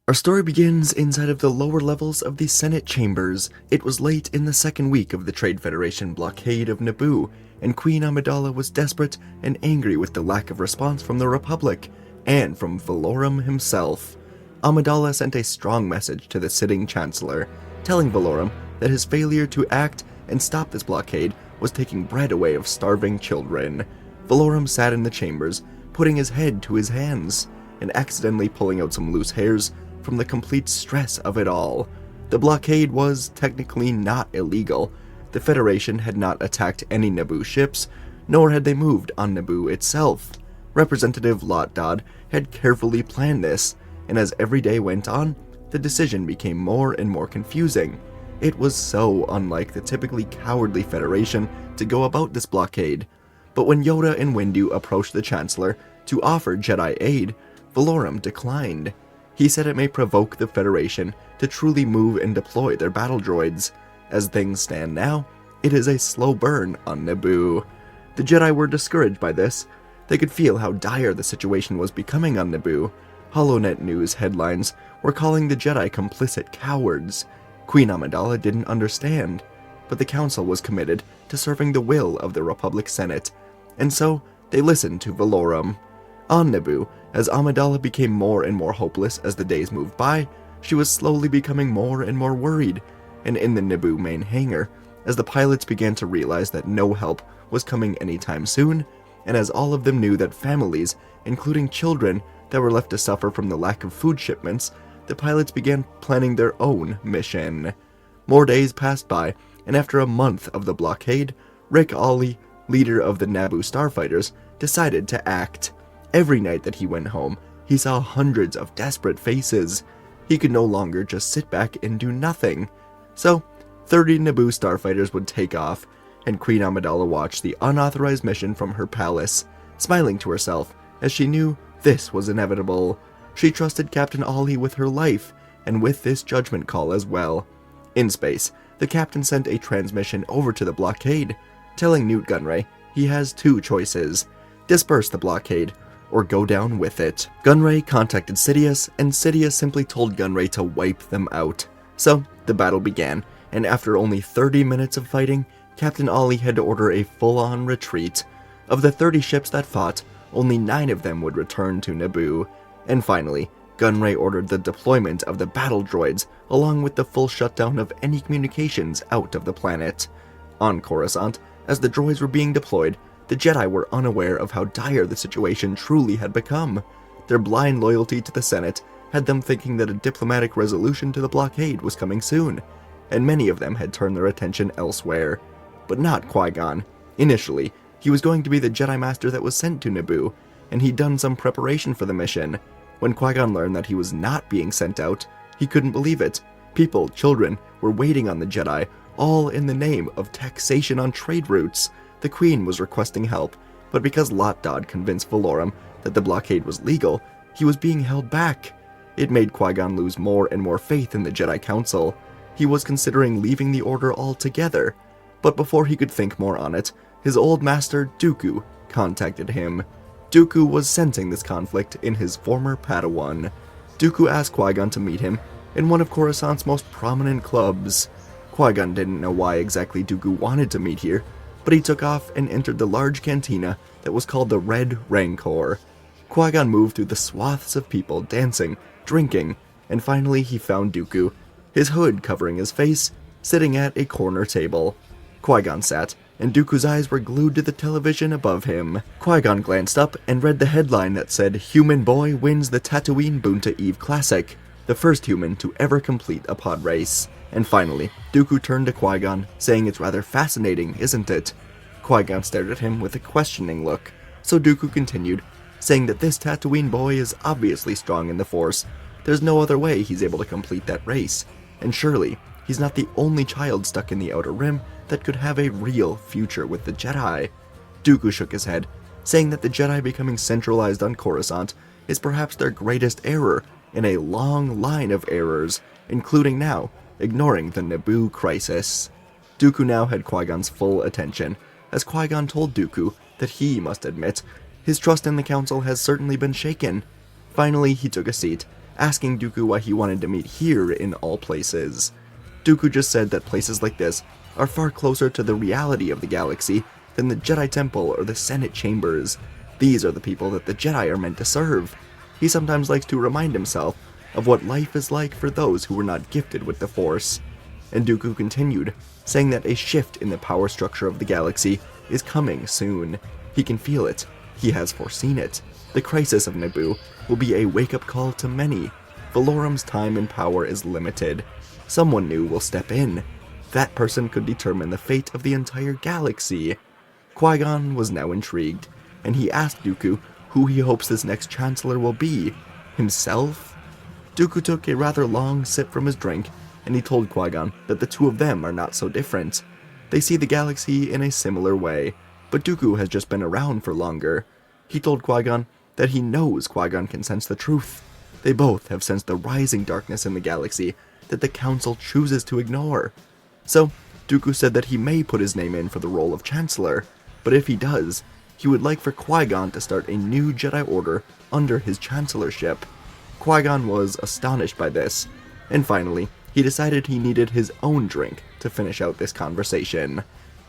Our story begins inside of the lower levels of the Senate chambers. It was late in the second week of the Trade Federation blockade of Naboo, and Queen Amidala was desperate and angry with the lack of response from the Republic, and from Valorum himself. Amidala sent a strong message to the sitting Chancellor, telling Valorum that his failure to act and stop this blockade was taking bread away of starving children. Valorum sat in the chambers, putting his head to his hands, and accidentally pulling out some loose hairs from the complete stress of it all. The blockade was technically not illegal. The Federation had not attacked any Naboo ships, nor had they moved on Naboo itself. Representative Lotdod had carefully planned this, and as every day went on, the decision became more and more confusing. It was so unlike the typically cowardly Federation to go about this blockade. But when Yoda and Windu approached the Chancellor to offer Jedi aid, Valorum declined. He said it may provoke the Federation to truly move and deploy their battle droids. As things stand now, it is a slow burn on Naboo. The Jedi were discouraged by this. They could feel how dire the situation was becoming on Naboo. HoloNet News headlines were calling the Jedi complicit cowards. Queen Amidala didn't understand, but the Council was committed to serving the will of the Republic Senate, and so they listened to Valorum. On Naboo, as Amidala became more and more hopeless as the days moved by, she was slowly becoming more and more worried, and in the Naboo main hangar, as the pilots began to realize that no help was coming anytime soon, and as all of them knew that families, including children, that were left to suffer from the lack of food shipments, the pilots began planning their own mission. More days passed by, and after a month of the blockade, Rick Ollie, leader of the Naboo starfighters, decided to act. Every night that he went home, he saw hundreds of desperate faces. He could no longer just sit back and do nothing. So, 30 Naboo starfighters would take off, and Queen Amidala watched the unauthorized mission from her palace, smiling to herself as she knew this was inevitable. She trusted Captain Ollie with her life, and with this judgment call as well. In space, the captain sent a transmission over to the blockade, telling Newt Gunray he has two choices: disperse the blockade, or go down with it. Gunray contacted Sidious, and Sidious simply told Gunray to wipe them out. So, the battle began, and after only 30 minutes of fighting, Captain Ollie had to order a full-on retreat. Of the 30 ships that fought, only 9 of them would return to Naboo. And finally, Gunray ordered the deployment of the battle droids, along with the full shutdown of any communications out of the planet. On Coruscant, as the droids were being deployed, the Jedi were unaware of how dire the situation truly had become. Their blind loyalty to the Senate had them thinking that a diplomatic resolution to the blockade was coming soon, and many of them had turned their attention elsewhere. But not Qui-Gon. Initially, he was going to be the Jedi Master that was sent to Naboo, and he'd done some preparation for the mission. When Qui-Gon learned that he was not being sent out, he couldn't believe it. People, children, were waiting on the Jedi, all in the name of taxation on trade routes. The Queen was requesting help, but because Lotdod convinced Valorum that the blockade was legal, he was being held back. It made Qui-Gon lose more and more faith in the Jedi Council. He was considering leaving the Order altogether, but before he could think more on it, his old master, Dooku, contacted him. Dooku was sensing this conflict in his former Padawan. Dooku asked Qui-Gon to meet him in one of Coruscant's most prominent clubs. Qui-Gon didn't know why exactly Dooku wanted to meet here, but he took off and entered the large cantina that was called the Red Rancor. Qui-Gon moved through the swaths of people dancing, drinking, and finally he found Dooku, his hood covering his face, sitting at a corner table. Qui-Gon sat, and Dooku's eyes were glued to the television above him. Qui-Gon glanced up and read the headline that said, "Human Boy wins the Tatooine Boonta Eve Classic, the first human to ever complete a pod race." And finally, Dooku turned to Qui-Gon, saying, "It's rather fascinating, isn't it?" Qui-Gon stared at him with a questioning look, so Dooku continued, saying that this Tatooine boy is obviously strong in the Force. There's no other way he's able to complete that race, and surely he's not the only child stuck in the Outer Rim that could have a real future with the Jedi. Dooku shook his head, saying that the Jedi becoming centralized on Coruscant is perhaps their greatest error in a long line of errors, including now ignoring the Naboo crisis. Dooku now had Qui-Gon's full attention, as Qui-Gon told Dooku that he must admit his trust in the Council has certainly been shaken. Finally, he took a seat, asking Dooku why he wanted to meet here in all places. Dooku just said that places like this are far closer to the reality of the galaxy than the Jedi Temple or the Senate Chambers. These are the people that the Jedi are meant to serve. He sometimes likes to remind himself of what life is like for those who were not gifted with the Force. And Dooku continued, saying that a shift in the power structure of the galaxy is coming soon. He can feel it. He has foreseen it. The crisis of Naboo will be a wake-up call to many. Valorum's time and power is limited. Someone new will step in. That person could determine the fate of the entire galaxy. Qui-Gon was now intrigued, and he asked Dooku who he hopes this next Chancellor will be. Himself? Dooku took a rather long sip from his drink, and he told Qui-Gon that the two of them are not so different. They see the galaxy in a similar way, but Dooku has just been around for longer. He told Qui-Gon that he knows Qui-Gon can sense the truth. They both have sensed the rising darkness in the galaxy that the Council chooses to ignore. So, Dooku said that he may put his name in for the role of Chancellor, but if he does, he would like for Qui-Gon to start a new Jedi Order under his Chancellorship. Qui-Gon was astonished by this, and finally, he decided he needed his own drink to finish out this conversation.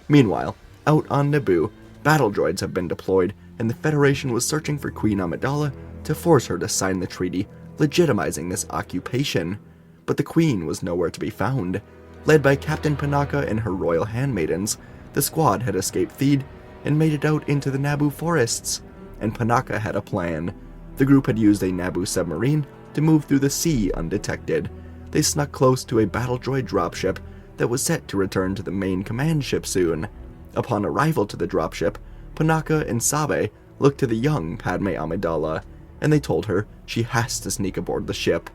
Meanwhile, out on Naboo, battle droids have been deployed, and the Federation was searching for Queen Amidala to force her to sign the treaty, legitimizing this occupation. But the Queen was nowhere to be found. Led by Captain Panaka and her royal handmaidens, the squad had escaped Theed and made it out into the Naboo forests, and Panaka had a plan. The group had used a Naboo submarine to move through the sea undetected. They snuck close to a battle droid dropship that was set to return to the main command ship soon. Upon arrival to the dropship, Panaka and Sabe looked to the young Padme Amidala, and they told her she has to sneak aboard the ship.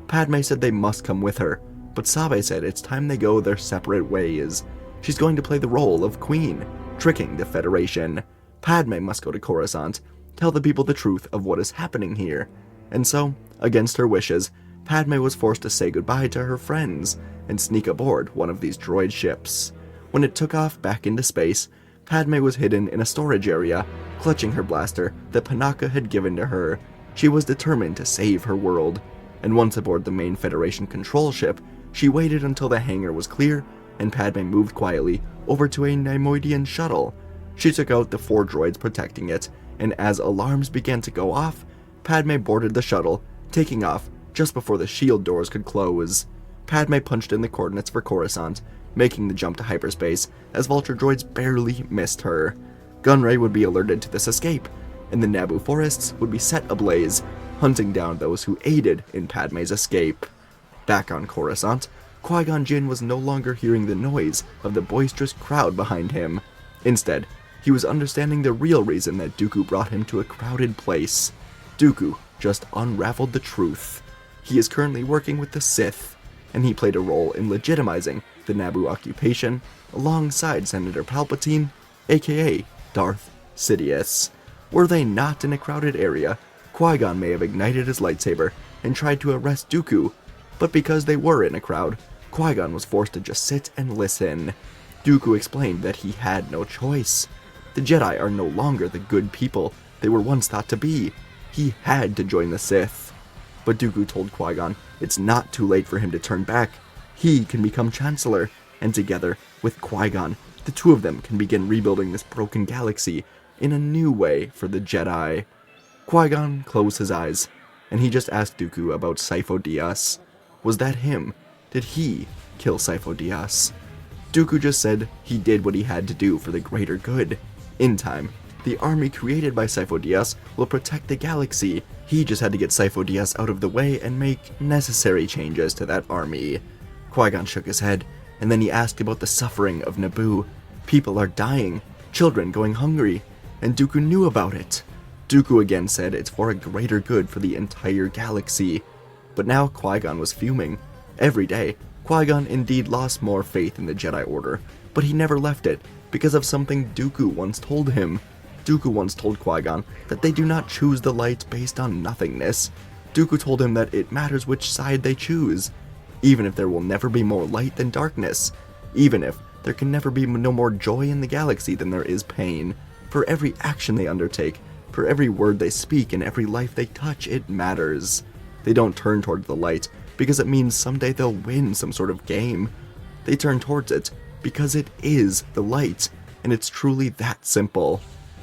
Padme said they must come with her, but Sabe said it's time they go their separate ways. She's going to play the role of queen, tricking the Federation. Padme must go to Coruscant, tell the people the truth of what is happening here. And so, against her wishes, Padme was forced to say goodbye to her friends and sneak aboard one of these droid ships. When it took off back into space, Padme was hidden in a storage area, clutching her blaster that Panaka had given to her. She was determined to save her world, and once aboard the main Federation control ship, she waited until the hangar was clear, and Padme moved quietly over to a Neimoidian shuttle. She took out the 4 droids protecting it, and as alarms began to go off, Padme boarded the shuttle, taking off just before the shield doors could close. Padme punched in the coordinates for Coruscant, making the jump to hyperspace as vulture droids barely missed her. Gunray would be alerted to this escape, and the Naboo forests would be set ablaze, hunting down those who aided in Padme's escape. Back on Coruscant, Qui-Gon Jinn was no longer hearing the noise of the boisterous crowd behind him. Instead, he was understanding the real reason that Dooku brought him to a crowded place. Dooku just unraveled the truth. He is currently working with the Sith, and he played a role in legitimizing the Naboo occupation alongside Senator Palpatine, aka Darth Sidious. Were they not in a crowded area, Qui-Gon may have ignited his lightsaber and tried to arrest Dooku, but because they were in a crowd, Qui-Gon was forced to just sit and listen. Dooku explained that he had no choice. The Jedi are no longer the good people they were once thought to be. He had to join the Sith. But Dooku told Qui-Gon it's not too late for him to turn back. He can become Chancellor, and together with Qui-Gon, the two of them can begin rebuilding this broken galaxy in a new way for the Jedi. Qui-Gon closed his eyes, and he just asked Dooku about Sifo Dyas. Was that him? Did he kill Sifo Dyas? Dooku just said he did what he had to do for the greater good. In time, the army created by Sifo Dyas will protect the galaxy. He just had to get Sifo Dyas out of the way and make necessary changes to that army. Qui-Gon shook his head, and then he asked about the suffering of Naboo. People are dying, children going hungry, and Dooku knew about it. Dooku again said it's for a greater good for the entire galaxy. But now Qui-Gon was fuming. Every day, Qui-Gon indeed lost more faith in the Jedi Order, but he never left it because of something Dooku once told him. Dooku once told Qui-Gon that they do not choose the light based on nothingness. Dooku told him that it matters which side they choose, even if there will never be more light than darkness, even if there can never be no more joy in the galaxy than there is pain. For every action they undertake, for every word they speak, and every life they touch, it matters. They don't turn toward the light because it means someday they'll win some sort of game. They turn towards it because it is the light, and it's truly that simple.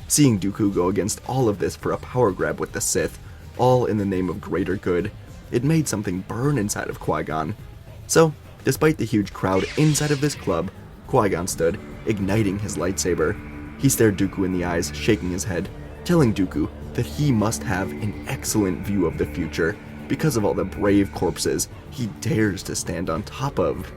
Seeing Dooku go against all of this for a power grab with the Sith, all in the name of greater good, it made something burn inside of Qui-Gon. So, despite the huge crowd inside of this club, Qui-Gon stood, igniting his lightsaber. He stared Dooku in the eyes, shaking his head, telling Dooku that he must have an excellent view of the future because of all the brave corpses he dares to stand on top of.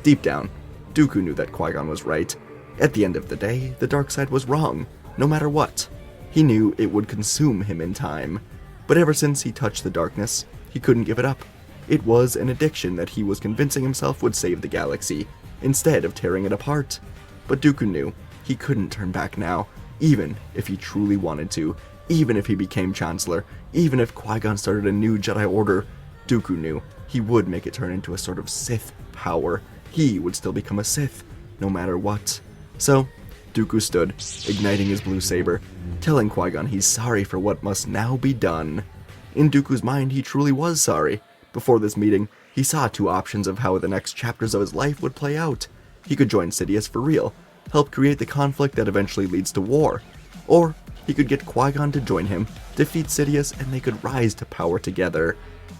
Deep down, Dooku knew that Qui-Gon was right. At the end of the day, the dark side was wrong, no matter what. He knew it would consume him in time. But ever since he touched the darkness, he couldn't give it up. It was an addiction that he was convincing himself would save the galaxy, instead of tearing it apart. But Dooku knew he couldn't turn back now, even if he truly wanted to, even if he became Chancellor, even if Qui-Gon started a new Jedi Order. Dooku knew he would make it turn into a sort of Sith power. He would still become a Sith, no matter what. So, Dooku stood, igniting his blue saber, telling Qui-Gon he's sorry for what must now be done. In Dooku's mind, he truly was sorry. Before this meeting, he saw two options of how the next chapters of his life would play out. He could join Sidious for real, help create the conflict that eventually leads to war. Or, he could get Qui-Gon to join him, defeat Sidious, and they could rise to power together.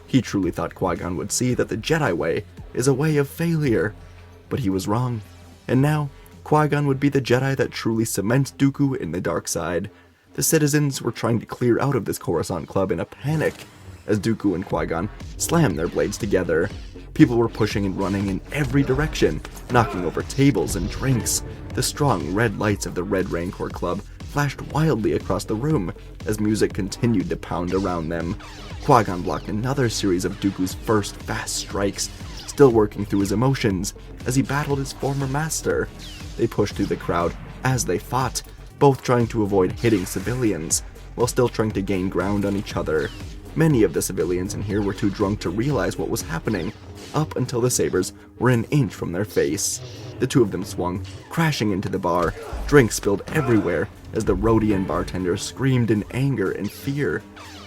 He truly thought Qui-Gon would see that the Jedi way is a way of failure. But he was wrong. And now, Qui-Gon would be the Jedi that truly cements Dooku in the dark side. The citizens were trying to clear out of this Coruscant club in a panic, as Dooku and Qui-Gon slammed their blades together. People were pushing and running in every direction, knocking over tables and drinks. The strong red lights of the Red Rancor Club flashed wildly across the room as music continued to pound around them. Qui-Gon blocked another series of Dooku's first fast strikes, still working through his emotions as he battled his former master. They pushed through the crowd as they fought, both trying to avoid hitting civilians, while still trying to gain ground on each other. Many of the civilians in here were too drunk to realize what was happening, up until the sabers were an inch from their face. The two of them swung, crashing into the bar. Drinks spilled everywhere as the Rhodian bartender screamed in anger and fear.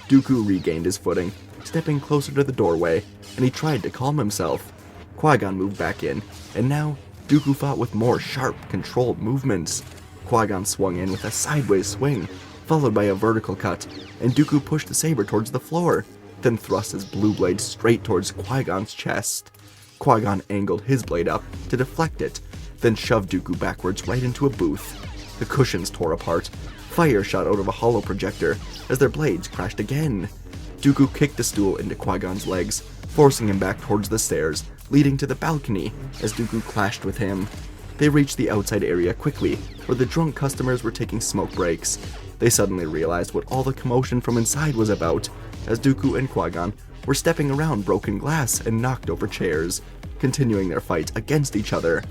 Dooku regained his footing, stepping closer to the doorway, and he tried to calm himself. Qui-Gon moved back in, and now Dooku fought with more sharp, controlled movements. Qui-Gon swung in with a sideways swing, followed by a vertical cut, and Dooku pushed the saber towards the floor, then thrust his blue blade straight towards Qui-Gon's chest. Qui-Gon angled his blade up to deflect it, then shoved Dooku backwards right into a booth. The cushions tore apart. Fire shot out of a hollow projector as their blades crashed again. Dooku kicked the stool into Qui-Gon's legs, forcing him back towards the stairs, leading to the balcony as Dooku clashed with him. They reached the outside area quickly, where the drunk customers were taking smoke breaks. They suddenly realized what all the commotion from inside was about, as Dooku and Qui-Gon were stepping around broken glass and knocked over chairs, continuing their fight against each other.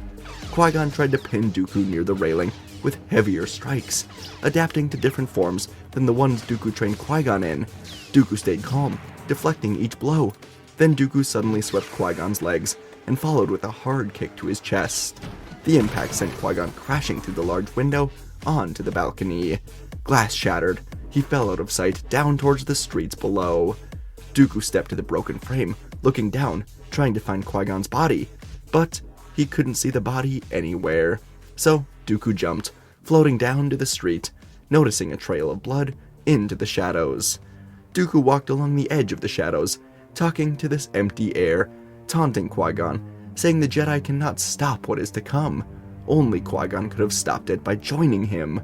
Qui-Gon tried to pin Dooku near the railing with heavier strikes, adapting to different forms than the ones Dooku trained Qui-Gon in. Dooku stayed calm, deflecting each blow. Then Dooku suddenly swept Qui-Gon's legs and followed with a hard kick to his chest. The impact sent Qui-Gon crashing through the large window onto the balcony. Glass shattered. He fell out of sight down towards the streets below. Dooku stepped to the broken frame, looking down, trying to find Qui-Gon's body, but he couldn't see the body anywhere. So Dooku jumped, floating down to the street, noticing a trail of blood into the shadows. Dooku walked along the edge of the shadows, talking to this empty air, taunting Qui-Gon, saying the Jedi cannot stop what is to come. Only Qui-Gon could have stopped it by joining him.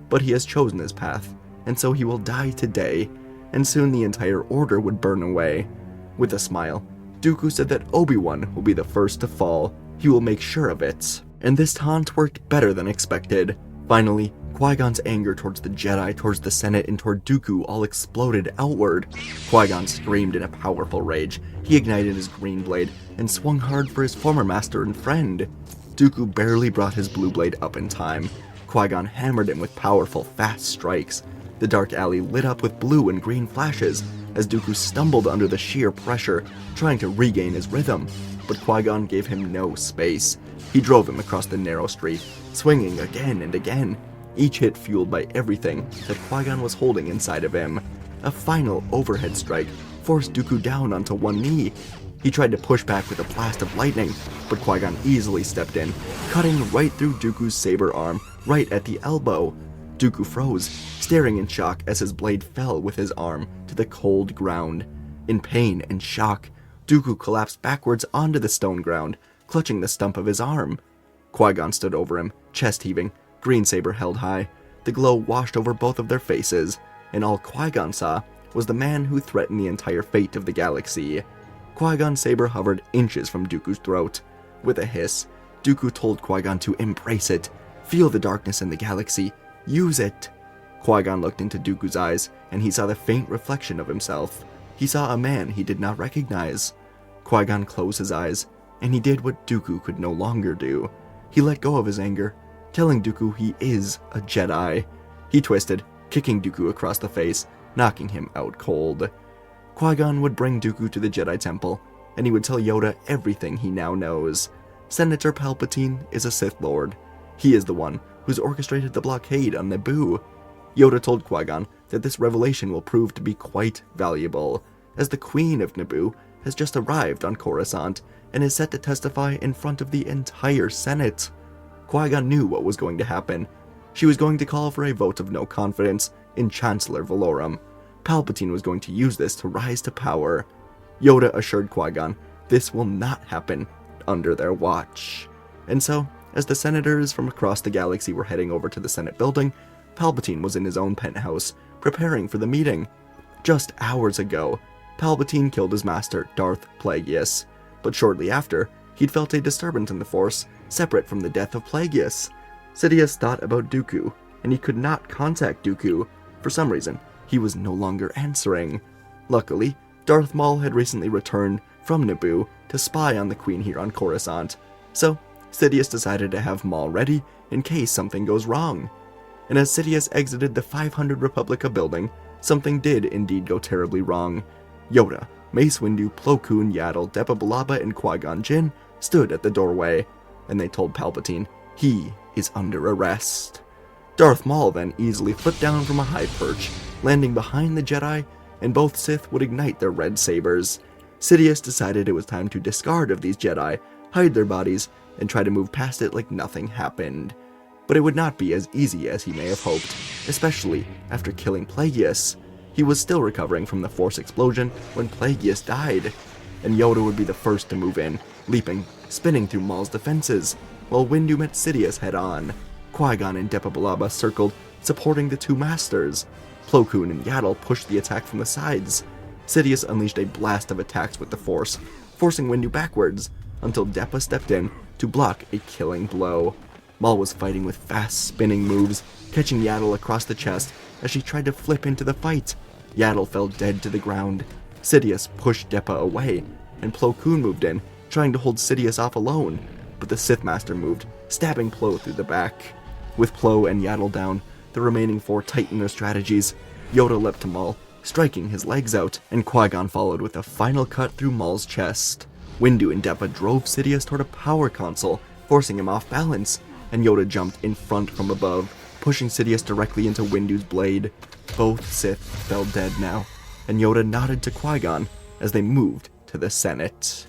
But he has chosen his path, and so he will die today, and soon the entire order would burn away. With a smile, Dooku said that Obi-Wan will be the first to fall. He will make sure of it. And this taunt worked better than expected. Finally, Qui-Gon's anger towards the Jedi, towards the Senate, and toward Dooku all exploded outward. Qui-Gon screamed in a powerful rage. He ignited his green blade and swung hard for his former master and friend. Dooku barely brought his blue blade up in time. Qui-Gon hammered him with powerful, fast strikes. The dark alley lit up with blue and green flashes as Dooku stumbled under the sheer pressure, trying to regain his rhythm. But Qui-Gon gave him no space. He drove him across the narrow street, swinging again and again, each hit fueled by everything that Qui-Gon was holding inside of him. A final overhead strike forced Dooku down onto one knee. He tried to push back with a blast of lightning, but Qui-Gon easily stepped in, cutting right through Dooku's saber arm, right at the elbow. Dooku froze, staring in shock as his blade fell with his arm to the cold ground. In pain and shock, Dooku collapsed backwards onto the stone ground, clutching the stump of his arm. Qui-Gon stood over him, chest heaving, green saber held high. The glow washed over both of their faces, and all Qui-Gon saw was the man who threatened the entire fate of the galaxy. Qui-Gon's saber hovered inches from Dooku's throat. With a hiss, Dooku told Qui-Gon to embrace it, feel the darkness in the galaxy, use it. Qui-Gon looked into Dooku's eyes, and he saw the faint reflection of himself. He saw a man he did not recognize. Qui-Gon closed his eyes, and he did what Dooku could no longer do. He let go of his anger, telling Dooku he is a Jedi. He twisted, kicking Dooku across the face, knocking him out cold. Qui-Gon would bring Dooku to the Jedi Temple, and he would tell Yoda everything he now knows. Senator Palpatine is a Sith Lord. He is the one who's orchestrated the blockade on Naboo. Yoda told Qui-Gon that this revelation will prove to be quite valuable, as the Queen of Naboo has just arrived on Coruscant and is set to testify in front of the entire Senate. Qui-Gon knew what was going to happen. She was going to call for a vote of no confidence in Chancellor Valorum. Palpatine was going to use this to rise to power. Yoda assured Qui-Gon this will not happen under their watch. And so, as the senators from across the galaxy were heading over to the Senate building, Palpatine was in his own penthouse, preparing for the meeting. Just hours ago, Palpatine killed his master, Darth Plagueis, but shortly after, he'd felt a disturbance in the Force, separate from the death of Plagueis. Sidious thought about Dooku, and he could not contact Dooku. For some reason, he was no longer answering. Luckily, Darth Maul had recently returned from Naboo to spy on the Queen here on Coruscant, so Sidious decided to have Maul ready in case something goes wrong. And as Sidious exited the 500 Republica building, something did indeed go terribly wrong. Yoda, Mace Windu, Plo Koon, Yaddle, Depa Billaba, and Qui-Gon Jinn stood at the doorway, and they told Palpatine he is under arrest. Darth Maul then easily flipped down from a high perch, landing behind the Jedi, and both Sith would ignite their red sabers. Sidious decided it was time to discard of these Jedi, hide their bodies, and try to move past it like nothing happened. But it would not be as easy as he may have hoped, especially after killing Plagueis. He was still recovering from the Force explosion when Plagueis died, and Yoda would be the first to move in, leaping, spinning through Maul's defenses, while Windu met Sidious head-on. Qui-Gon and Depa Billaba circled, supporting the two masters. Plo Koon and Yaddle pushed the attack from the sides. Sidious unleashed a blast of attacks with the Force, forcing Windu backwards, until Depa stepped in to block a killing blow. Maul was fighting with fast spinning moves, catching Yaddle across the chest as she tried to flip into the fight. Yaddle fell dead to the ground. Sidious pushed Depa away, and Plo Koon moved in, trying to hold Sidious off alone, but the Sith Master moved, stabbing Plo through the back. With Plo and Yaddle down, the remaining four tightened their strategies. Yoda leapt to Maul, striking his legs out, and Qui-Gon followed with a final cut through Maul's chest. Windu and Depa drove Sidious toward a power console, forcing him off balance, and Yoda jumped in front from above, pushing Sidious directly into Windu's blade. Both Sith fell dead now, and Yoda nodded to Qui-Gon as they moved to the Senate.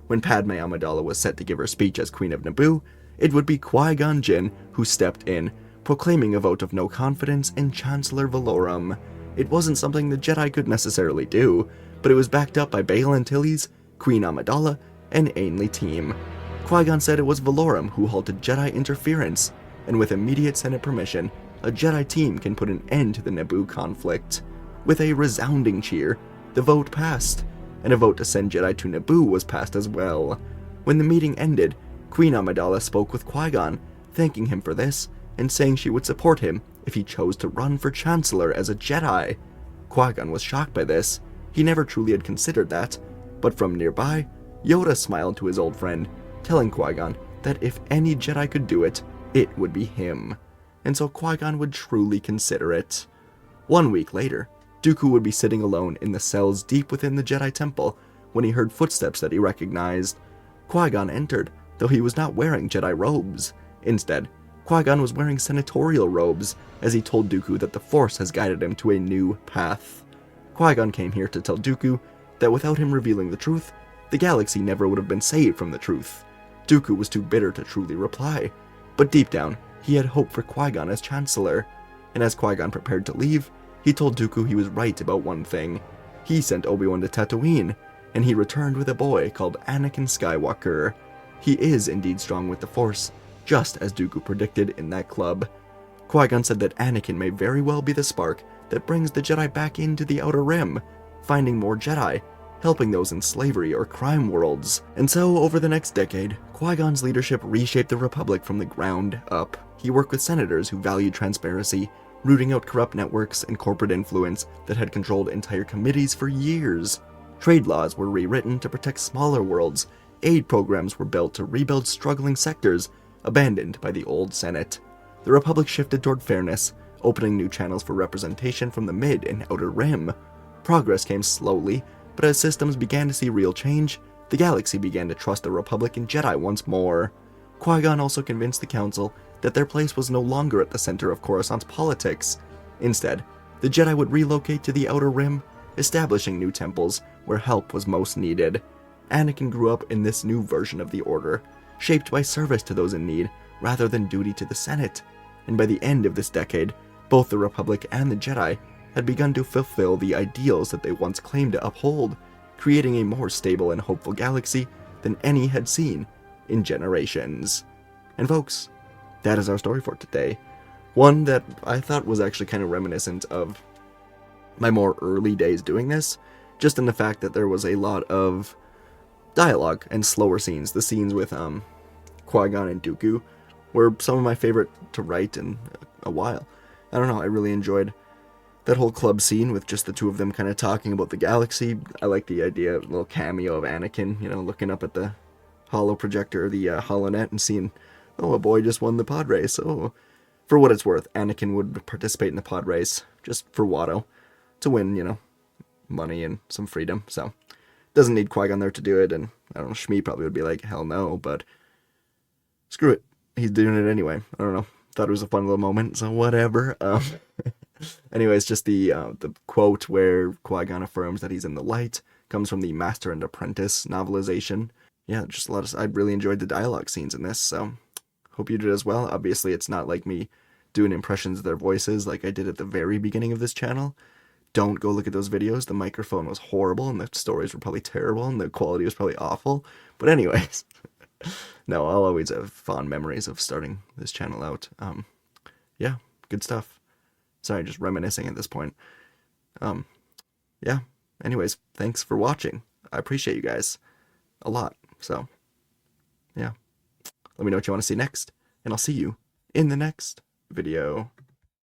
When Padme Amidala was set to give her speech as Queen of Naboo, it would be Qui-Gon Jinn who stepped in, proclaiming a vote of no confidence in Chancellor Valorum. It wasn't something the Jedi could necessarily do, but it was backed up by Bail Antilles, Queen Amidala, and Ainley Team. Qui-Gon said it was Valorum who halted Jedi interference, and with immediate Senate permission, a Jedi team can put an end to the Naboo conflict. With a resounding cheer, the vote passed, and a vote to send Jedi to Naboo was passed as well. When the meeting ended, Queen Amidala spoke with Qui-Gon, thanking him for this, and saying she would support him if he chose to run for Chancellor as a Jedi. Qui-Gon was shocked by this. He never truly had considered that, but from nearby, Yoda smiled to his old friend, telling Qui-Gon that if any Jedi could do it, it would be him. And so Qui-Gon would truly consider it. 1 week later, Dooku would be sitting alone in the cells deep within the Jedi Temple when he heard footsteps that he recognized. Qui-Gon entered, though he was not wearing Jedi robes. Instead, Qui-Gon was wearing senatorial robes, as he told Dooku that the Force has guided him to a new path. Qui-Gon came here to tell Dooku that without him revealing the truth, the galaxy never would have been saved from the truth. Dooku was too bitter to truly reply, but deep down, he had hope for Qui-Gon as Chancellor. And as Qui-Gon prepared to leave, he told Dooku he was right about one thing. He sent Obi-Wan to Tatooine, and he returned with a boy called Anakin Skywalker. He is indeed strong with the Force, just as Dooku predicted in that club. Qui-Gon said that Anakin may very well be the spark that brings the Jedi back into the Outer Rim, finding more Jedi, helping those in slavery or crime worlds. And so, over the next decade, Qui-Gon's leadership reshaped the Republic from the ground up. He worked with senators who valued transparency, rooting out corrupt networks and corporate influence that had controlled entire committees for years. Trade laws were rewritten to protect smaller worlds, aid programs were built to rebuild struggling sectors abandoned by the old Senate. The Republic shifted toward fairness, opening new channels for representation from the Mid and Outer Rim. Progress came slowly, but as systems began to see real change, the galaxy began to trust the Republic and Jedi once more. Qui-Gon also convinced the Council that their place was no longer at the center of Coruscant's politics. Instead, the Jedi would relocate to the Outer Rim, establishing new temples where help was most needed. Anakin grew up in this new version of the Order, shaped by service to those in need rather than duty to the Senate. And by the end of this decade, both the Republic and the Jedi had begun to fulfill the ideals that they once claimed to uphold, creating a more stable and hopeful galaxy than any had seen in generations. And folks, that is our story for today. One that I thought was actually kind of reminiscent of my more early days doing this, just in the fact that there was a lot of dialogue and slower scenes. The scenes with Qui-Gon and Dooku were some of my favorite to write in a while. I don't know, I really enjoyed that whole club scene with just the two of them kind of talking about the galaxy. I like the idea of a little cameo of Anakin, looking up at the holo projector, the holonet, and seeing, oh, a boy just won the pod race. Oh, for what it's worth, Anakin would participate in the pod race just for Watto, to win, money and some freedom. So, doesn't need Qui-Gon there to do it, and I don't know, Shmi probably would be like, hell no, but screw it. He's doing it anyway. I don't know. Thought it was a fun little moment, so whatever. Anyways, just the quote where Qui-Gon affirms that he's in the light comes from the Master and Apprentice novelization. Yeah, just a lot of... I really enjoyed the dialogue scenes in this, so hope you did as well. Obviously, it's not like me doing impressions of their voices like I did at the very beginning of this channel. Don't go look at those videos. The microphone was horrible, and the stories were probably terrible, and the quality was probably awful. But anyways, no, I'll always have fond memories of starting this channel out. Yeah, good stuff. Sorry, just reminiscing at this point. Yeah, anyways, thanks for watching. I appreciate you guys a lot. So, yeah. Let me know what you want to see next, and I'll see you in the next video.